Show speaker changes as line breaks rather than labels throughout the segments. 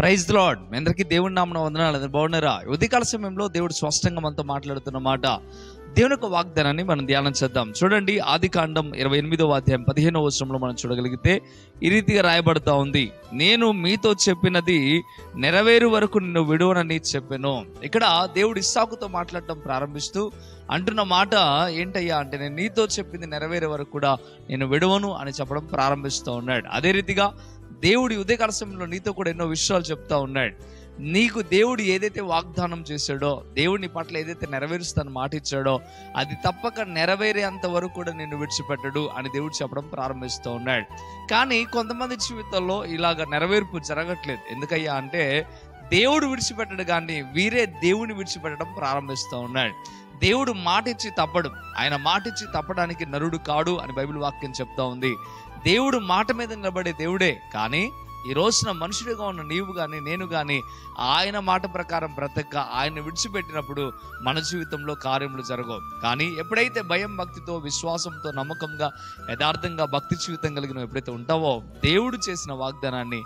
Praise the lord. మీ అందరికీ దేవుని నామమున వందనాలు. బాగున్నారా? ఉదయకాల సమయంలో దేవుడు స్పష్టంగా మనతో మాట్లాడుతున్న మాట, దేవుని యొక్క వాగ్దానాన్ని మనం ధ్యానం చేద్దాం. చూడండి, ఆదికాండం 28వ అధ్యాయం 15వ వచనంలో మనం చూడగలిగితే ఈ రీతిగా రాయబడతా ఉంది, నేను మీతో చెప్పినది నెరవేరు వరకు నిన్ను విడువనని చెప్పాను. ఇక్కడ దేవుడు ఇస్సాకుతో మాట్లాడటం ప్రారంభిస్తూ అంటున్న మాట ఏంటయ్యా అంటే, నేను నీతో చెప్పింది నెరవేరే వరకు కూడా నేను విడువను అని చెప్పడం ప్రారంభిస్తూ ఉన్నాడు. అదే రీతిగా దేవుడి ఉదయకాల సమయంలో నీతో కూడా ఎన్నో విషయాలు చెప్తా ఉన్నాడు. నీకు దేవుడు ఏదైతే వాగ్దానం చేశాడో, దేవుడి పట్ల ఏదైతే నెరవేరుస్తాను మాట ఇచ్చాడో, అది తప్పక నెరవేరేంత వరకు కూడా నిన్ను విడిచిపెట్టడు అని దేవుడు చెప్పడం ప్రారంభిస్తూ ఉన్నాడు. కానీ కొంతమంది జీవితంలో ఇలాగ నెరవేర్పు జరగట్లేదు. ఎందుకయ్యా అంటే, దేవుడు విడిచిపెట్టడు కానీ వీరే దేవుని విడిచిపెట్టడం ప్రారంభిస్తూ ఉన్నాడు. దేవుడు మాటిచ్చి తప్పడు. ఆయన మాటిచ్చి తప్పడానికి నరుడు కాడు అని బైబిల్ వాక్యం చెప్తా ఉంది. దేవుడు మాట మీద నిలబడే దేవుడే, కానీ ఈ రోజున మనుషుడిగా ఉన్న నీవు కానీ నేను కానీ ఆయన మాట ప్రకారం బ్రతక ఆయన విడిచిపెట్టినప్పుడు మన జీవితంలో కార్యములు జరగవు. కానీ ఎప్పుడైతే భయం భక్తితో విశ్వాసంతో నమ్మకంగా యథార్థంగా భక్తి జీవితం కలిగిన ఎప్పుడైతే ఉంటావో, దేవుడు చేసిన వాగ్దానాన్ని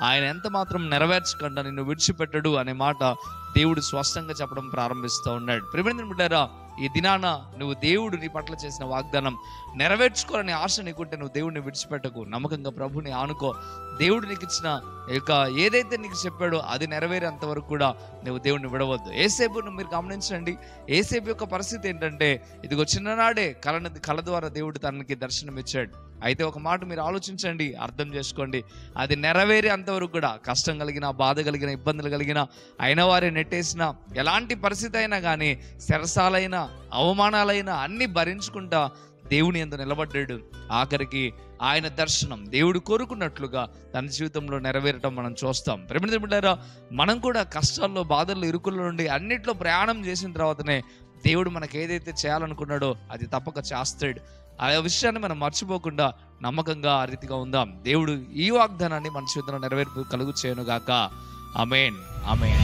ఆయన ఎంత మాత్రం నెరవేర్చకుండా నిన్ను విడిచిపెట్టడు అనే మాట దేవుడు స్పష్టంగా చెప్పడం ప్రారంభిస్తూ ఉన్నాడు. ప్రియమైన బిడ్డారా, ఈ దినాన నువ్వు దేవుడు నీ పట్ల చేసిన వాగ్దానం నెరవేర్చుకోవాలని ఆశ నీకుంటే నువ్వు దేవుడిని విడిచిపెట్టకు. నమ్మకంగా ప్రభుని ఆనుకో. దేవుడు నీకు ఇచ్చిన ఏదైతే నీకు చెప్పాడో అది నెరవేరేంత వరకు కూడా నువ్వు దేవుడిని విడవద్దు. ఏసేపును మీరు గమనించండి. ఏసేపు యొక్క పరిస్థితి ఏంటంటే, ఇదిగో చిన్ననాడే కళ ద్వారా దేవుడు తనకి దర్శనం ఇచ్చాడు. అయితే ఒక మాట మీరు ఆలోచించండి, అర్థం చేసుకోండి. అది నెరవేరే అంతవరకు కూడా కష్టం కలిగిన, బాధ కలిగిన, ఇబ్బందులు కలిగిన, అయిన వారే నెట్టేసిన, ఎలాంటి పరిస్థితి అయినా కానీ, సరసాలైన అవమానాలైనా అన్ని భరించుకుంటా దేవుని యందు నిలబడ్డాడు. ఆఖరికి ఆయన దర్శనం దేవుడు కోరుకున్నట్లుగా తన జీవితంలో నెరవేరటం మనం చూస్తాం. ప్రియమైన బిడ్డలారా, మనం కూడా కష్టాల్లో, బాధల్లో, ఇరుకుల్లో నుండి అన్నిట్లో ప్రయాణం చేసిన తర్వాతనే దేవుడు మనకు ఏదైతే చేయాలనుకున్నాడో అది తప్పక చేస్తాడు. ఆ విషయాన్ని మనం మర్చిపోకుండా నమ్మకంగా ఆ రీతిగా ఉందాం. దేవుడు ఈ వాగ్దానాన్ని మన జీవితంలో నెరవేర్పు కలుగు చేయను గాక. ఆమేన్, ఆమేన్.